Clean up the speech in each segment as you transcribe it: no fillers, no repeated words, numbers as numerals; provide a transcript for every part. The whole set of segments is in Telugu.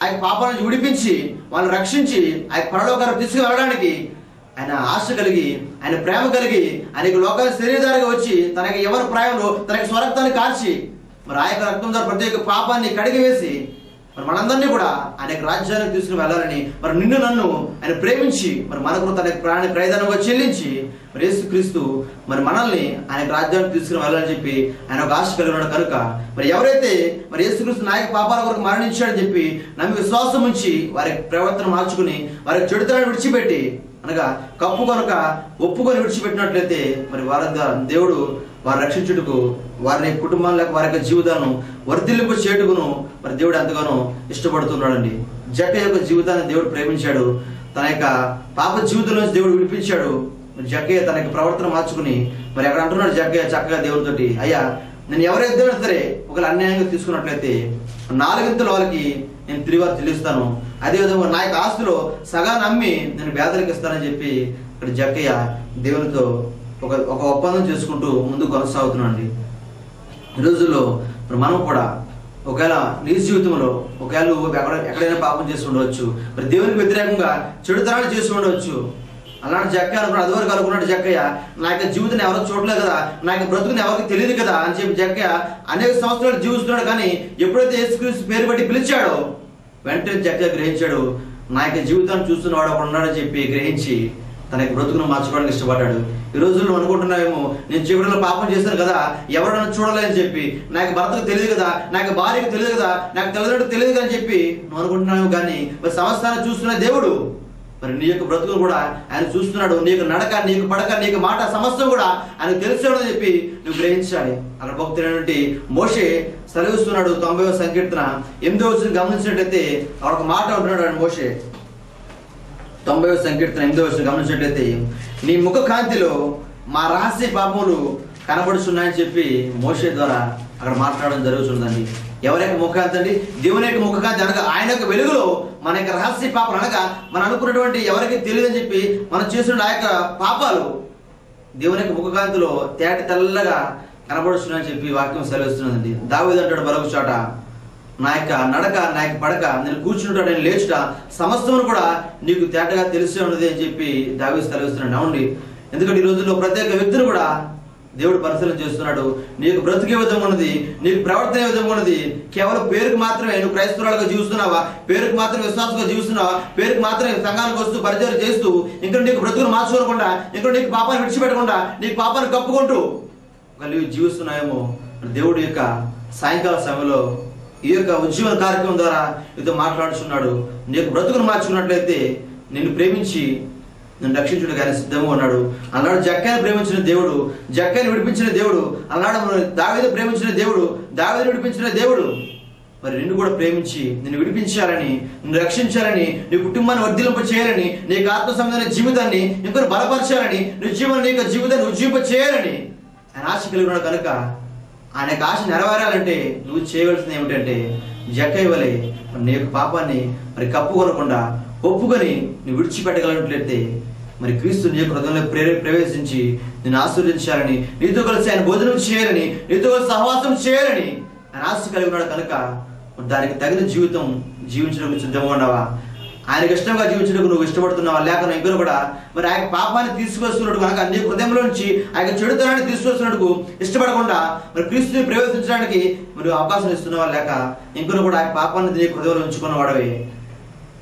ఆయన పాపాల నుంచి విడిపించి వాళ్ళని రక్షించి ఆయన పరలోకానికి తీసుకువెళ్ళడానికి ఆయన ఆశ కలిగి, ఆయన ప్రేమ కలిగి, ఆయనకు లోకానికి శరీరధారిగా వచ్చి తనకి ఎవరి ప్రాయంలో తనకి స్వరక్తాన్ని కార్చి మరి ఆ యొక్క రక్తం ద్వారా ప్రతి ఒక్క పాపాన్ని కడిగివేసి మరి మనందరినీ కూడా ఆయన రాజ్యానికి తీసుకుని వెళ్ళాలని, మరి నిన్ను నన్ను ఆయన ప్రేమించి మరి మనకు తన ప్రయత్నంగా చెల్లించి మరి యేసుక్రీస్తు మరి మనల్ని ఆయన రాజ్యానికి తీసుకుని వెళ్ళాలని చెప్పి ఆయన ఒక ఆశ కలిగి ఉన్నాడు కనుక మరి ఎవరైతే మరి యేసుక్రీస్తు నాయక పాపాల కొరకు మరణించాడని చెప్పి నమ్మి విశ్వాసం ఉంచి వారి ప్రవర్తన మార్చుకుని వారి చెడుతనాన్ని విడిచిపెట్టి అనగా కప్పు కనుక ఒప్పుకొని విడిచిపెట్టినట్లయితే మరి వారి దేవుడు వారు రక్షించుటకు వారి కుటుంబాలకు వారి యొక్క జీవితాలను వర్ధిల్లింపు చేటుకును మరి దేవుడు ఎంతగానో ఇష్టపడుతున్నాడండి. జక్కయ్య యొక్క జీవితాన్ని దేవుడు ప్రేమించాడు. తన యొక్క పాప జీవితం నుంచి దేవుడు విడిపించాడు. మరి జక్కయ్య తన యొక్క ప్రవర్తన మార్చుకుని మరి అక్కడ అంటున్నాడు జక్కయ్య చక్కగా దేవుడితోటి, అయ్యా నేను ఎవరైతే సరే ఒకవేళ అన్యాయంగా తీసుకున్నట్లయితే 4 వాళ్ళకి నేను తిరిగి చెల్లిస్తాను. అదేవిధంగా నా యొక్క ఆస్తిలో సగాన్ని అమ్మి నేను పేదలకు ఇస్తానని చెప్పి ఇక్కడ జక్కయ్య దేవునితో ఒక ఒప్పందం చేసుకుంటూ ముందుకు కొనసాగుతున్నాండి. ఈ రోజుల్లో మనం కూడా ఒకవేళ నీ జీవితంలో ఒకవేళ నువ్వు ఎక్కడైనా పాపం చేసి ఉండవచ్చు, మరి దేవునికి వ్యతిరేకంగా చెడుతనాలు చేసి ఉండవచ్చు. అలాంటి జక్కయ్య అనుకున్నాడు, అదివరకు అనుకున్నాడు జక్కయ్య నా యొక్క జీవితం ఎవరికి చూడలేదు కదా, నా యొక్క బ్రతుకుని ఎవరికి తెలియదు కదా అని చెప్పి జక్కయ్య అనేక సంవత్సరాలు జీవిస్తున్నాడు. కానీ ఎప్పుడైతే యేసుక్రీస్తు పేరు బట్టి పిలిచాడో వెంటనే జక్కయ్య గ్రహించాడు, నా యొక్క జీవితాన్ని చూస్తున్నవాడు ఒకడు ఉన్నాడని చెప్పి గ్రహించి తన యొక్క బ్రతుకును మార్చుకోవడానికి ఇష్టపడ్డాడు. ఈ రోజుల్లో అనుకుంటున్నావేమో నేను చివరిలో పాపం చేశాను కదా, ఎవరైనా చూడలేని చెప్పి, నాకు భర్తకు తెలియదు కదా, నాకు భార్యకు తెలియదు కదా, నాకు తల్లిదండ్రులకు తెలియదు కదా అని చెప్పి నువ్వు అనుకుంటున్నావు. కానీ మరి సమస్తాన్ని చూస్తున్న దేవుడు మరి నీ యొక్క బ్రతుకును కూడా ఆయన చూస్తున్నాడు. నీకు నడక, నీకు పడక, నీకు మాట సమస్తం కూడా ఆయన తెలుసుకోవడం చెప్పి నువ్వు గ్రహించాలి. అక్కడ భక్తుడైనటువంటి మోషే సెలవిస్తున్నాడు 90వ సంకీర్తన 8వ వచనం గమనించినట్లయితే అక్కడ ఒక మాట ఉంటున్నాడు ఆయన మోషే. 90వ సంకీర్తన 8వ వచనం గమనించినట్లయితే నీ ముఖ కాంతిలో మా రహస్య పాపములు కనబడుతున్నాయని చెప్పి మోషే ద్వారా అక్కడ మాట్లాడడం జరుగుతుందండి. ఎవరి యొక్క ముఖకాంతి అండి? దేవుని యొక్క ముఖకాంతి అనగా ఆయన యొక్క వెలుగులో మన యొక్క రహస్య పాపాలు అనగా మనం అనుకున్నటువంటి ఎవరికి తెలియదని చెప్పి మనం చేసిన ఆ యొక్క పాపాలు దేవుని యొక్క ముఖకాంతిలో తేట తెల్లగా కనబడుతున్నాయని చెప్పి వాక్యం సెలవిస్తున్నదండి. దావీదు అంటాడు మరొక చోట, నా యొక్క నడక, నా యొక్క పడక, నేను కూర్చుంటాడు, నేను లేచుట సమస్తమును కూడా నీకు తేటగా తెలిసే ఉన్నది అని చెప్పి దావీదు సెలవిస్తున్నాడు. అవునండి, ఎందుకంటే ఈ రోజుల్లో ప్రతి ఒక్క వ్యక్తిని కూడా దేవుడు పరిశీలన చేస్తున్నాడు. నీకు బ్రతికే విధంగా ఉన్నది, నీకు ప్రవర్తన విధంగా ఉన్నది. కేవలం పేరుకు మాత్రమే నువ్వు క్రైస్తవులుగా జీవిస్తున్నావా, పేరుకు మాత్రమే విశ్వాసంగా జీవిస్తున్నావా, పేరుకు మాత్రమే సంఘానికి వస్తూ పరిచయం చేస్తూ ఇంకా నీకు బ్రతుకును మార్చుకోకుండా, ఇంకా నీకు పాపాన్ని విడిచిపెట్టకుండా, నీకు పాపాన్ని కప్పుకుంటూ నువ్వు జీవిస్తున్నాయేమో. దేవుడి యొక్క సాయంకాల సమయంలో ఈ యొక్క ఉజ్జీవన కార్యక్రమం ద్వారా మీతో మాట్లాడుతున్నాడు. నీకు బ్రతుకును మార్చుకున్నట్లయితే నిన్ను ప్రేమించి నిన్ను రక్షించుడు ఆయన సిద్ధంగా ఉన్నాడు. అన్నాడు జక్కయ్యను ప్రేమించిన దేవుడు, జక్కయ్యను విడిపించిన దేవుడు. అన్నాడు దావీదు ప్రేమించిన దేవుడు, దావీదు విడిపించిన దేవుడు. మరి నిన్ను కూడా ప్రేమించి నిన్ను విడిపించాలని, నిన్ను రక్షించాలని, నీ కుటుంబాన్ని వర్ధిల్లింప చేయాలని, నీకు ఆత్మ సంబంధమైన జీవితాన్ని ఇంకొకరు బలపరచాలని, నీ జీవితాన్ని ఉజ్జీంప చేయాలని ఆయన ఆశ కలిగి ఉన్నాడు. కనుక ఆయన యొక్క ఆశ నెరవేరాలంటే నువ్వు చేయవలసింది ఏమిటంటే జక్కయ్య వలె నీ యొక్క పాపాన్ని మరి కప్పుకొనకుండా ఒప్పుకొని నువ్వు విడిచిపెట్టగలిగినట్లయితే మరి క్రీస్తు నీ యొక్క హృదయంలో ప్రవేశించి నిన్ను ఆశీర్వదించాలని, నీతో కలిసి ఆయన భోజనం చేయాలని, నీతో కలిసి సహవాసం చేయాలని ఆయన ఆశ కలిగి ఉన్నాడు. కనుక దానికి తగిన జీవితం జీవించడానికి సిద్ధంగా ఉన్నావా? ఆయనకు ఇష్టంగా జీవించడానికి నువ్వు ఇష్టపడుతున్నావా? లేక ఇంకొకరు కూడా మరి ఆయన పాపాన్ని తీసుకొస్తున్నట్టు కనుక నీ హృదయంలో నుంచి ఆయన చెడుతనాన్ని తీసుకొస్తున్నట్టు ఇష్టపడకుండా మరి క్రీస్తుని ప్రవేశించడానికి మరి అవకాశం ఇస్తున్నావా? లేక ఇంకొకరు కూడా ఆయన పాపాన్ని నీ హృదయంలో ఉంచుకున్న వాడవే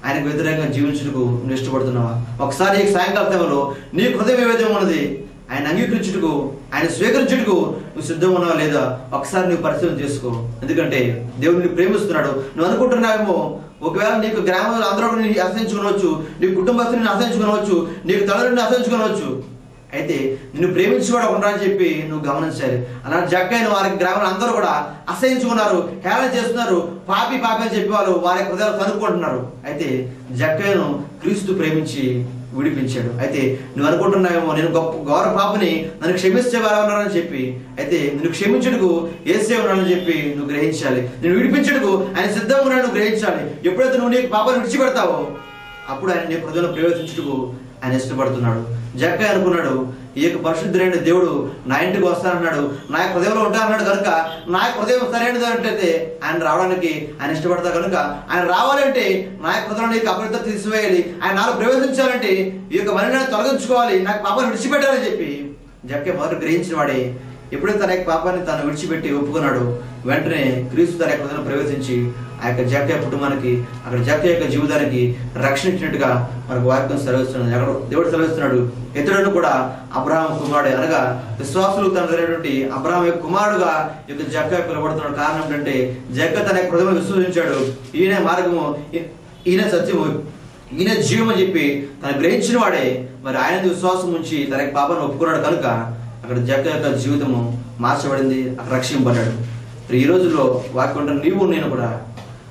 ఆయనకు వ్యతిరేకంగా జీవించుటకు నువ్వు ఇష్టపడుతున్నావా? ఒకసారి ఈ సాయంకాల సమయంలో నీ హృదయం ఏ విధంగా ఉన్నది? ఆయన అంగీకరించుటకు, ఆయన స్వీకరించుటకు నువ్వు సిద్ధంగా ఉన్నావా లేదా? ఒకసారి నువ్వు పరిశీలన చేసుకో. ఎందుకంటే దేవుడిని ప్రేమిస్తున్నాడు. నువ్వు అనుకుంటున్నావేమో ఒకవేళ నీకు గ్రామంలో అందరూ అసహించుకోవచ్చు, నీ కుటుంబస్తుని అసహించుకోవచ్చు, నీకు తల్లిని అసహించుకోవచ్చు. అయితే నిన్ను ప్రేమించుకోవడం ఉండరా అని చెప్పి నువ్వు గమనించాలి. అలాంటి జక్కయ్యను వారికి గ్రామంలో అందరూ కూడా అసహించుకున్నారు, హేళన చేస్తున్నారు, పాపి అని చెప్పి వాళ్ళు వారి హృదయాలు కనుక్కుంటున్నారు. అయితే జక్కయ్యను క్రీస్తు ప్రేమించి విడిపించాడు. అయితే నువ్వు అనుకుంటున్నావేమో నేను గౌరవ పాపని నన్ను క్షమిస్తే వారు ఉన్నారని చెప్పి. అయితే నిన్ను క్షమించుటకు యేసే ఉన్నాడని చెప్పి నువ్వు గ్రహించాలి. నేను విడిపించుటకు ఆయన సిద్ధంగా ఉన్నాడు నువ్వు గ్రహించాలి. ఎప్పుడైతే నువ్వు నీకు పాపాన్ని విడిచిపెడతావో అప్పుడు ఆయన నీ హృదయంలో ప్రవేశించుటకు ఆయన ఇష్టపడుతున్నాడు. జక్కయ్య అనుకున్నాడు, ఈ యొక్క పరిశుద్ధుడైన దేవుడు నా ఇంటికి వస్తానన్నాడు, నా యొక్క హృదయంలో ఉంటానన్నాడు కనుక నా యొక్క హృదయం సరైనది అంటే ఆయన రావడానికి ఆయన ఇష్టపడతాడు కనుక ఆయన రావాలంటే నా యొక్క హృదయంలో నీకు అపవిత్రత తీసివేయాలి, ఆయన నాలో ప్రవేశించాలంటే ఈ యొక్క మరణాన్ని తొలగించుకోవాలి, నాకు పాపాన్ని విడిచిపెట్టాలని చెప్పి జక్కయ్య మొదట గ్రహించిన వాడే. ఎప్పుడైతే తన యొక్క పాపాన్ని తను విడిచిపెట్టి ఒప్పుకున్నాడు, వెంటనే క్రీస్తు తన యొక్క హృదయంలో ప్రవేశించి ఆ యొక్క జక్కయ్య కుటుంబానికి, అక్కడ జక్కయ్య యొక్క జీవితానికి రక్షణ ఇచ్చినట్టుగా మనకు వాక్యం సెలవిస్తున్నాడు. అక్కడ దేవుడు సెలవిస్తున్నాడు, ఇతరులను కూడా అబ్రహాము కుమారుడే అనగా విశ్వాసులు తండ్రి అబ్రహాం యొక్క కుమారుడుగా ఈ యొక్క జక్కయ్య పిలువబడుతున్నాడు. కారణం ఏంటంటే జక్కయ్య తన యొక్క హృదయంలో విశ్వసించాడు, ఈయన మార్గము, ఈయన సత్యము, ఈయన జీవం అని చెప్పి తను గ్రహించిన వాడే. మరి ఆయన విశ్వాసం ఉంచి తన యొక్క పాపాన్ని ఒప్పుకున్నాడు కనుక అక్కడ జక్కయ్య యొక్క జీవితము మార్చబడింది, అక్కడ రక్షింపబడ్డాడు. ఈ రోజుల్లో వాక్యం నీవు నేను కూడా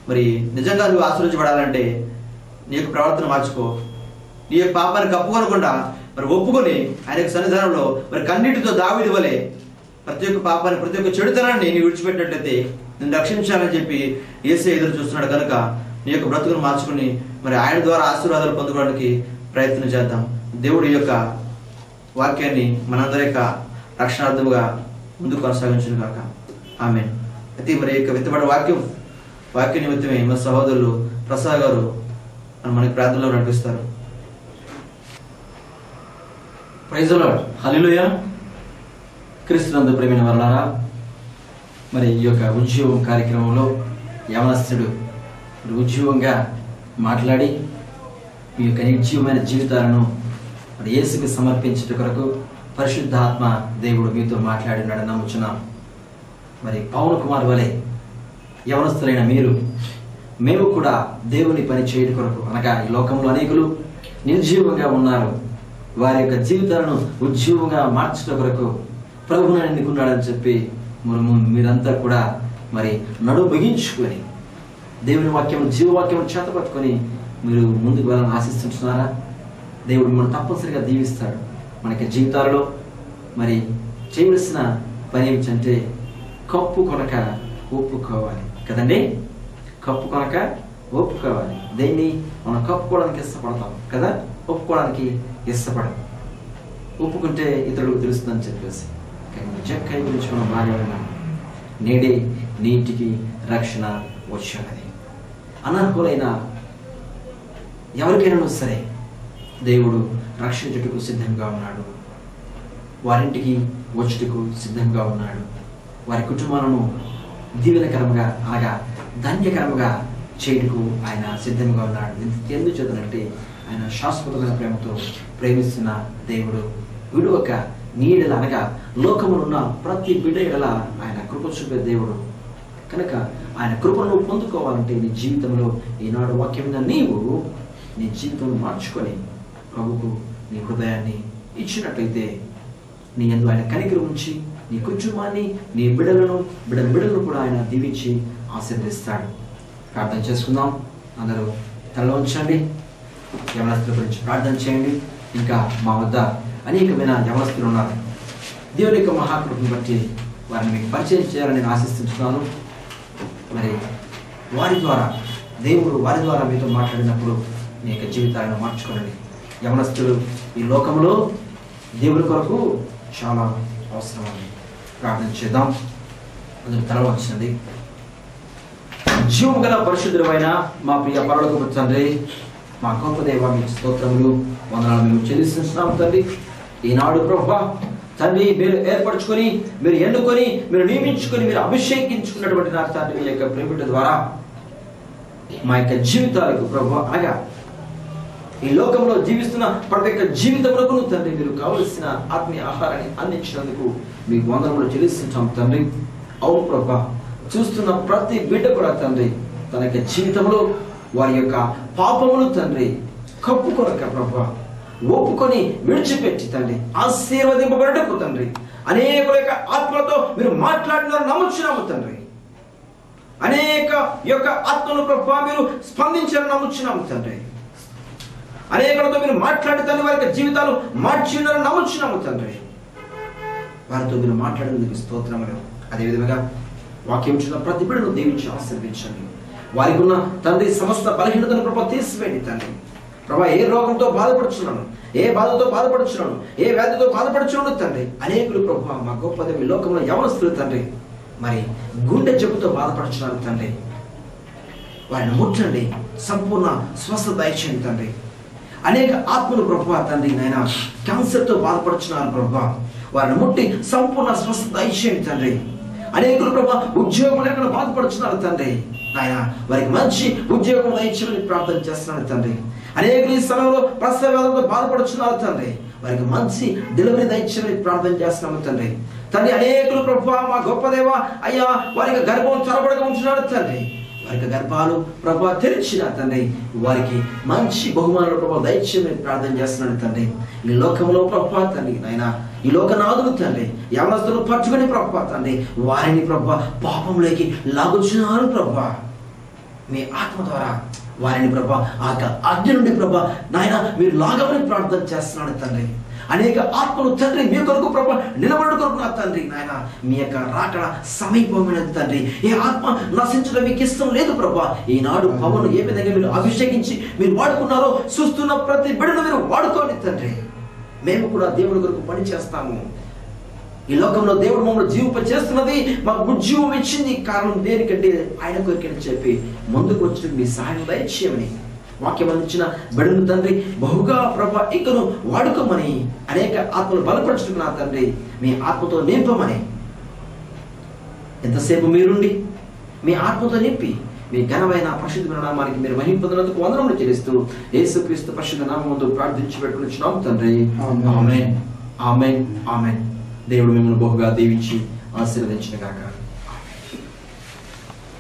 మరి నిజంగా నువ్వు ఆశ్రయించబడాలంటే నీ యొక్క ప్రవర్తన మార్చుకో. నీ యొక్క పాపాన్ని కప్పుకొనకుండా మరి ఒప్పుకొని ఆయన యొక్క సన్నిధానంలో మరి కన్నీటితో దావీదు వలె ప్రతి ఒక్క పాపాన్ని, ప్రతి ఒక్క చెడుతనాన్ని నీ విడిచిపెట్టినట్లయితే నిన్ను రక్షించాలని చెప్పి యేసయ్య ఎదురు చూస్తున్నాడు కనుక నీ యొక్క బ్రతుకును మార్చుకుని మరి ఆయన ద్వారా ఆశీర్వాదాలు పొందుకోవడానికి ప్రయత్నం చేద్దాం. దేవుడి యొక్క వాక్యాన్ని మనందరి యొక్క రక్షణార్థముగా ముందుకు కొనసాగించును కాక. ఆమేన్. అయితే మరి యొక్క విత్తబడిన వాక్య నిమిత్తమే మా సహోదరులు ప్రసాద్ గారు మనకి ప్రార్థనలో నడిపిస్తారు. Praise the Lord. హల్లెలూయా. క్రీస్తునందు ప్రియమైన వారలారా, మరి ఈ యొక్క ఉద్యోగం కార్యక్రమంలో యవనస్తుడు ఉద్యోగంగా మాట్లాడి మీ యొక్క నిర్జీవమైన జీవితాలను మరి యేసుకి సమర్పించట కొరకు పరిశుద్ధాత్మ దేవుడు మీతో మాట్లాడినాడని నమ్ముచున్నాం. మరి పవన్ కుమార్ వలె యవనస్తులైన మేము కూడా దేవుని పని చేయడం కొరకు, అనగా ఈ లోకంలో అనేకులు నిర్జీవంగా ఉన్నారు, వారి యొక్క జీవితాలను ఉజ్జీవంగా మార్చడం కొరకు ప్రభువును ఎన్నుకున్నాడని చెప్పి మీరంతా కూడా మరి నడుము బిగించుకొని దేవుని వాక్యం, జీవవాక్యం చేతపట్టుకొని మీరు ముందుకు వెళ్ళాలని ఆశిస్తుంటున్నారా? దేవుడు మిమ్మల్ని తప్పనిసరిగా దీవిస్తాడు. మనకి జీవితాలలో మరి చేయవలసిన పని ఏమిటంటే కప్పు కొనక ఒప్పుకోవాలి కదండి. కప్పు కొనక ఒప్పుకోవాలి. దేన్ని మనం కప్పుకోవడానికి ఇష్టపడతాం కదా, ఒప్పుకోవడానికి ఇష్టపడం. ఒప్పుకుంటే ఇతరులకు తెలుస్తుందని చెప్పేసి జక్కయ్య గురించి మనం బాగా విన్నాం. నేడే నీటికి రక్షణ వచ్చానది. అనర్హులైన ఎవరికైనా సరే దేవుడు రక్షించుటకు సిద్ధంగా ఉన్నాడు, వారింటికి వచ్చుటకు సిద్ధంగా ఉన్నాడు, వారి కుటుంబాలను దీవెనకరంగా అనగా ధన్యకరంగా చేయుటకు ఆయన సిద్ధంగా ఉన్నాడు. ఎందుకు చేతనంటే ఆయన శాశ్వతమైన ప్రేమతో ప్రేమిస్తున్న దేవుడు. విడువక నీడల అనగా లోకములో ఉన్న ప్రతి బిడ్డ ఎడల ఆయన కృప చూపే దేవుడు కనుక ఆయన కృపను పొందుకోవాలంటే నీ జీవితంలో ఈనాడు వాక్యం మీద నీవు నీ జీవితం మార్చుకొని ప్రభుకు నీ హృదయాన్ని ఇచ్చినట్లయితే నీ యందు ఆయన కనికరం ఉంచి నీ కుటుంబాన్ని, నీ బిడ్డలను కూడా ఆయన దీవించి ఆశీర్వదిస్తాడు. ప్రార్థన చేసుకుందాం. అందరూ తలలో ఉంచండి. యవనస్తుల గురించి ప్రార్థన చేయండి. ఇంకా మా వద్ద అనేకమైన యవనస్తులు ఉన్నారు. దేవుని యొక్క మహాకృపను బట్టి వారిని మీకు పరిచయం చేయాలని నేను ఆశిస్తున్నాను. మరి దేవుడు వారి ద్వారా మీతో మాట్లాడినప్పుడు మీ యొక్క జీవితాలను మార్చుకోనండి. యవనస్తులు ఈ లోకంలో దేవుని కొరకు చాలా అవసరమండి. ప్రార్థన చేద్దాం. అందుకు తల వచ్చింది. జీవం గల పరిశుద్ధుడైన మా ప్రియ పరలోకపు తండ్రి, మా గొప్ప దేవ, మీకు స్తోత్రములు, వందనాలు మేము చెల్లిస్తున్నాము తండ్రి. ఈనాడు ప్రభువా తండ్రి, మీరు ఏర్పరచుకొని, మీరు ఎన్నుకొని, మీరు నియమించుకొని, మీరు అభిషేకించుకున్నటువంటి నా తండ్రి మీ యొక్క ప్రేమిట ద్వారా మా యొక్క జీవితాలకు ప్రభువా అనగా ఈ లోకంలో జీవిస్తున్న ప్రతి ఒక్క జీవితంలో తండ్రి మీరు కావలసిన ఆత్మీయ ఆహారాన్ని అందించినందుకు మీకు వందనములు చెల్లిస్తున్నాం తండ్రి. అవును ప్రభా, చూస్తున్న ప్రతి బిడ్డ కూడా తండ్రి తన యొక్క జీవితంలో వారి యొక్క పాపములు తండ్రి కప్పుకొనక ప్రభా ఒప్పుకొని విడిచిపెట్టి తండ్రి ఆశీర్వదింపబడటకు తండ్రి అనేకుల యొక్క ఆత్మలతో మీరు మాట్లాడినారు నమ్ముచున్నాము తండ్రి. అనేక యొక్క ఆత్మను ప్రభా మీరు స్పందించారని నమ్ముచున్నాము తండ్రి. అనేకులతో మీరు మాట్లాడి తండ్రి వారి జీవితాలు మార్చినారని నమ్ముచున్నాము తండ్రి. వారితో మీరు మాట్లాడినందుకు స్తోత్రములు. అదేవిధంగా వాక్యం ఇచ్చిన ప్రతి బిడ్డను దీవించి ఆశీర్వదించండి. వారికి ఉన్న తండ్రి సమస్త బలహీనతను ప్రభా తీసివేయండి తండ్రి. ప్రభా ఏ రోగంతో బాధపడుచున్నాను, ఏ బాధతో బాధపడుచున్నాను, ఏ వ్యాధితో బాధపడుచున్నాను తండ్రి. అనేకులు ప్రభా మా గొప్ప దేవ లోకంలో యవనస్తులు తండ్రి మరి గుండె జబ్బుతో బాధపడుచున్నారు తండ్రి. వారిని ముట్టండి, సంపూర్ణ స్వస్థత దయచేయండి తండ్రి. అనేక ఆత్మలు ప్రభా తండ్రి నాయన క్యాన్సర్తో బాధపడుచున్నారు ప్రభా, వారిని ముట్టి సంపూర్ణ స్వస్థత దయచేయండి తండ్రి. అనేకులు ప్రభా ఉద్యోగం లేకుండా బాధపడుచున్నారు తండ్రి నాయన, వారికి మంచి ఉద్యోగం దయచేయమని ప్రార్థన చేస్తున్నాను తండ్రి. అనేకులు ఈ సమయంలో ప్రసవేదంతో బాధపడుచున్నారు తండ్రి, వారికి మంచి డెలివరీ దయచేయమని ప్రార్థన చేస్తున్నాము తండ్రి. తండ్రి అనేకులు ప్రభా మా గొప్ప దేవ అయ్యా వారికి గర్భం త్వరపడగా ఉంటున్నారు తండ్రి, వారికి గర్భాలు ప్రభా తెరిచిన తండ్రి, వారికి మంచి బహుమానులు ప్రభా దయచేయమని ప్రార్థన చేస్తున్నాడు తండ్రి. ఈ లోకంలో ప్రభా తండ్రి నాయన ఈ లోకనాథులు తండ్రి యవనస్తులు పట్టుకుని ప్రభా తండ్రి వారిని ప్రభా పాపంలోకి లాగుచున్నారు ప్రభా. మీ ఆత్మ ద్వారా వారిని ప్రభా ఆ అగ్ని నుండి ప్రభా నాయన మీరు లాగమని ప్రార్థన చేస్తున్నాడు తండ్రి. అనేక ఆత్మలు తండ్రి మీ కొరకు ప్రభా నిలబడి కొరకు నా తండ్రి నాయన మీ యొక్క రాకడ సమీపమైనది తండ్రి. ఏ ఆత్మ నశించడం మీకు ఇష్టం లేదు ప్రభా. ఈనాడు పవన్ ఏ విధంగా మీరు అభిషేకించి మీరు వాడుకున్నారో చూస్తున్న ప్రతి బిడ్డను మీరు వాడుకోండి తండ్రి. మేము కూడా దేవుడి కొరకు పని చేస్తాము. ఈ లోకంలో దేవుడు మమ్మల్ని జీవింప చేస్తున్నది, మాకు ఉద్యోగం ఇచ్చింది, కారణం దేనికంటే ఆయన కొరికని చెప్పి ముందుకు వచ్చి మీ సహాయం దయచేయమని వాక్యం అందించిన బిడ్డను తండ్రి బహుగా ప్రభా ఇకను వాడుకోమని అనేక ఆత్మలు బలపరుచుకున్న తండ్రి మీ ఆత్మతో నింపమని ఎంతసేపు మీరుండి మీ ఆత్మతో నింపి మీ ఘనమైన పరిశుద్ధమైన నామానికి మీరు మహిమ పొందినందుకు వందనములు చెల్లిస్తూ యేసుక్రీస్తు పరిశుద్ధ నామముతో ప్రార్థించి పెట్టుకున్నాం తండ్రి. ఆమేన్, ఆమేన్, ఆమేన్. దేవుడు మిమ్మల్ని బహుగా దీవించి ఆశీర్వదించును గాక.